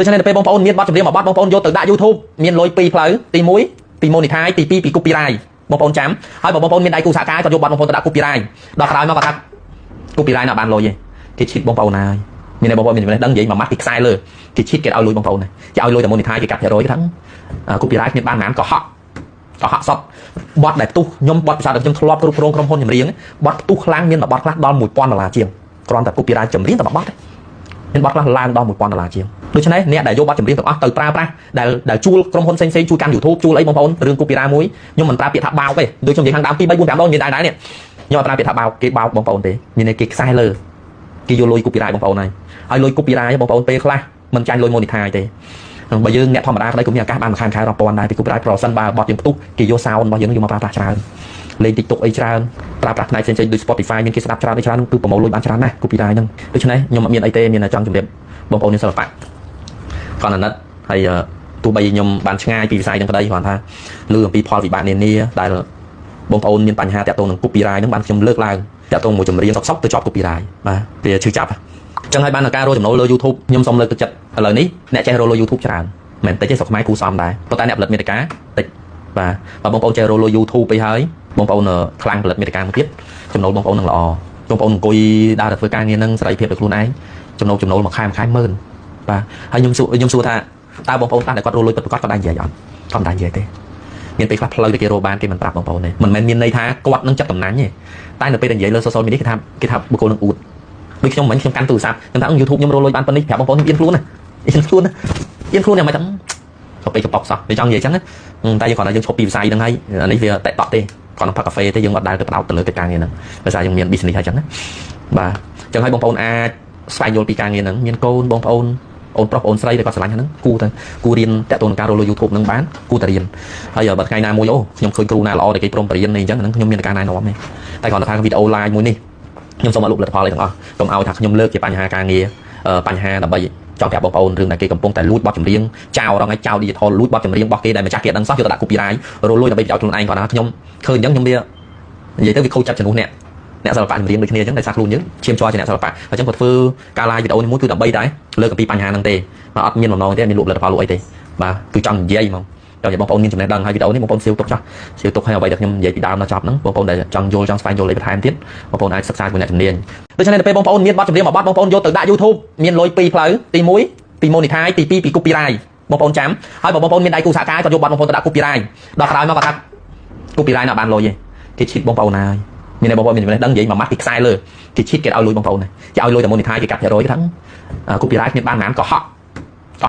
ដូច្នេះពេលបងប្អូនមានបទចម្រៀងមួយបទបងប្អូនយកទៅដាក់ YouTube មានលុយពីរផ្លូវទី1ពី monetize ទី2ពី copyright បងប្អូនចាំហើយបើបងប្អូនមានដៃគូសហការគាត់យកបទបងប្អូនទៅដាក់ copyright ដល់ក្រោយមកគាត់ថា copyright ណាបានលុយទេគេឈិតបងប្អូនហើយមានតែបងប្អូនមានចំណេះដឹងនិយាយមួយម៉ាត់ពីខ្សែលើគេឈិតគេឲ្យលុយបងប្អូនគេឲ្យលុយតែ monetize គេកាត់100គេថា copyright មានបានប៉ុន្មានកុហកសតបទដែលផ្ទុះខ្ញុំបទពិសោធន៍ដែលខ្ញុំធ្លាប់គ្រប់គ្រងក្រុមហ៊ុនចម្រៀងបទផ្ទុះខ្លាំងមានមួយបទខ្លះដល់$1000ជាងគ្រាន់តែ copyright ចម្រៀងតែមួយបទទេមានបទខ្លះឡើងដល់$1000ជាងដូច្នេះអ្នកដែលយកបទចម្រៀងទាំងអស់ទៅប្រើប្រាស់ដែលជួលក្រុមហ៊ុនផ្សេងៗជួយកាន់ YouTube ជួលអីបងប្អូនរឿង copyright មួយខ្ញុំមិនប្រើពាក្យថាបោកទេដូចខ្ញុំនិយាយខាងដើម2 3 4 5ដងមានដែរនេះខ្ញុំអត់ប្រើពាក្យថាបោកគេបោកបងប្អូនទេមានគេខ្សែលើគេយកលុយ copyright បងប្អូនហើយលុយ copyright បងប្អូនពេលខ្លះមិនចាញ់លុយ monetize ទេបើយើងអ្នកធម្មតាក្តីក៏មានឱកាសបានមួយខែរាប់ពាន់ដែរពី copyright ប្រសិនបើបទយើងផ្ទុះគេយក sound របស់យើងយកមកប្រើប្រាស់ច្រើនលេង TikTok អីច្រើនប្រើប្រាស់ផ្នែកផ្សេងៗដូច Spotify មានគេស្ដាប់ច្រើនអីច្រើនគឺប្រមូលលុយបានច្រើនណាស់ copyright ហ្នឹងដូច្នេះខ្ញុំអត់មានអីទេមានតែចង់ជម្រាបបងប្អូនមានសិល្បៈកណ្ដាលណិតហើយទោះបីខ្ញុំបានឆ្ងាយពីវិស័យហ្នឹងក្តីគ្រាន់ថាលើអំពីផលវិបាកនានាដែលបងប្អូនមានបញ្ហាតាក់ទងនឹង copyright ហ្នឹងបានខ្ញុំលើកឡើងតាក់ទងមួយចម្រៀងសុកទៅជាប់ copyright បាទវាឈឺចាប់អញ្ចឹងហើយបានការរកចំណូលលើ YouTube ខ្ញុំសូមលើកទឹកចិត្តឥឡូវនេះអ្នកចេះរកលើ YouTube ច្រើនមិនតិចទេស្រុកខ្មែរគូសំដែរប៉ុន្តែអ្នកផលិតមាតិកាតិចបាទបើបងប្អូនចេះរកលើ YouTube ទៅហើយបងប្អូនខ្លាំងផលិតមាតិកាមួយទៀតចំណូលបងប្អូននឹងល្អបងប្អូនអង្គុយដើរទៅធ្វើការងារនឹងសេរីភាពដោយខ្លួនឯងចំណូលមួយខែ10000បាទហើយខ្ញុំសួរថាតើបងប្អូនខ្លះដែលគាត់រកលុយពិតប្រាកដគាត់ដែរនិយាយអត់គាត់មិនដែរនិយាយទេមានពេលខ្លះផ្លូវដែលគេរកបានគេមិនប្រាប់បងប្អូនទេមិនមែនមានន័យថាគាត់នឹងចិត្តកំណាញ់ទេតែនៅពេលដែលនិយាយលើ social media គេថាបុគ្គលនឹងអួតដូចខ្ញុំកាន់ទូរស័ព្ទខ្ញុំថា YouTube ខ្ញុំរកលុយបានប៉ុណ្នេះប្រាប់បងប្អូនខ្ញុំអៀនខ្លួនណាអៀនខ្លួនយ៉ាងម៉េចហ្នឹងក៏ពេលកប៉ុកសោះវាចង់និយាយអញ្ចឹងតែយើងគ្រាន់តែយើងឈប់ពីវិស័យហ្នឹងហើយនេះវាតែតក់ទេគ្រាន់តែផឹកកាហ្វេទេយើងអត់ដែលទៅផ្ដោតទៅលើកិច្ចការងារហ្នឹងដោយសារយើងមាន business ហើយអញ្ចឹងណាបាទអញ្ចឹងហើយបងប្អូនអាចស្វែងយល់ពីការងារហ្នឹងមានកូនបងប្អូនអូនប្រុសអូនស្រីដែលគាត់ស្រឡាញ់ហ្នឹងគូរៀនតាក់ទងនឹងការរកលុយ YouTube ហ្នឹងបានគូតែរៀនហើយបើថ្ងៃណាមួយអូខ្ញុំឃើញគ្រូណាល្អដែលគេព្រមបរៀននេះអញ្ចឹងហ្នឹងខ្ញុំមានការណែនាំទេតែគ្រាន់តែថាវីដេអូ live មួយនេះខ្ញុំសូមអនុផលិតផលអីទាំងអស់កុំឲ្យថាខ្ញុំលើកជាបញ្ហាការងារបញ្ហាដើម្បីចង់ប្រាប់បងប្អូនរឿងដែលគេកំពុងតែលួចបទចម្រៀងចោលរងឲ្យចោល digital លួចបទចម្រៀងរបស់គេដែលម្ចាស់គេដឹងសោះយកទៅដាក់ copyright រលួយដើម្បីប្រយោជន៍ខ្លួនឯងគាត់ណាខ្ញុំឃើញអញ្ចឹងខ្ញុំវានិយាយទៅវាខូចចិត្តចំនួនអ្នកសិល្បៈចម្រៀងដូចគ្នាអញ្ចឹងតែសារខ្លួនយើងឈាមជ័រជាអ្នកសិល្បៈអញ្ចឹងគាត់ធ្វើការ live វីដេអូនេះមួយគឺដើម្បីតែលើកអំពីបញ្ហាហ្នឹងទេបាទអត់មានបំណងទេមានលក់ផលិតផលលក់អីទេបាទគឺចង់និយាយហ្មងចង់ឲ្យបងប្អូនមានចំណេះដឹងហើយវីដេអូនេះបងប្អូនសៀវទុកចោះសៀវទុកឲ្យអ្វីដែលខ្ញុំនិយាយពីដើមដល់ចប់ហ្នឹងបងប្អូនដែលចង់យល់ចង់ស្វែងយល់អីបន្ថែមទៀតបងប្អូនអាចសិក្សាជាមួយអ្នកជំនាញដូច្នេះពេលបងប្អូនមានបទចម្រៀងមួយបទបងប្អូនយកទៅដាក់ YouTube មានលុយពីរផ្លូវទី1ពី monetize ទី2ពី copyright បងប្អូនចាំហើយបើបងប្អូនមានដៃគូសហការគាត់យកបទបងប្អូនទៅដាក់ copyright ដល់ក្រោយមកគាត់ថា copyright ណាបានលុយទេគេឈិតបងប្អូនហើយមានតែបងប្អូនមានចំណេះដឹងនិយាយមួយម៉ាត់ពីខ្សែលើគេឈិតគេឲ្យលុយបងប្អូនគេឲ្យលុយតែ monetize គេកាត់100គេថា copyright មានបានប៉ុន្មានកុហក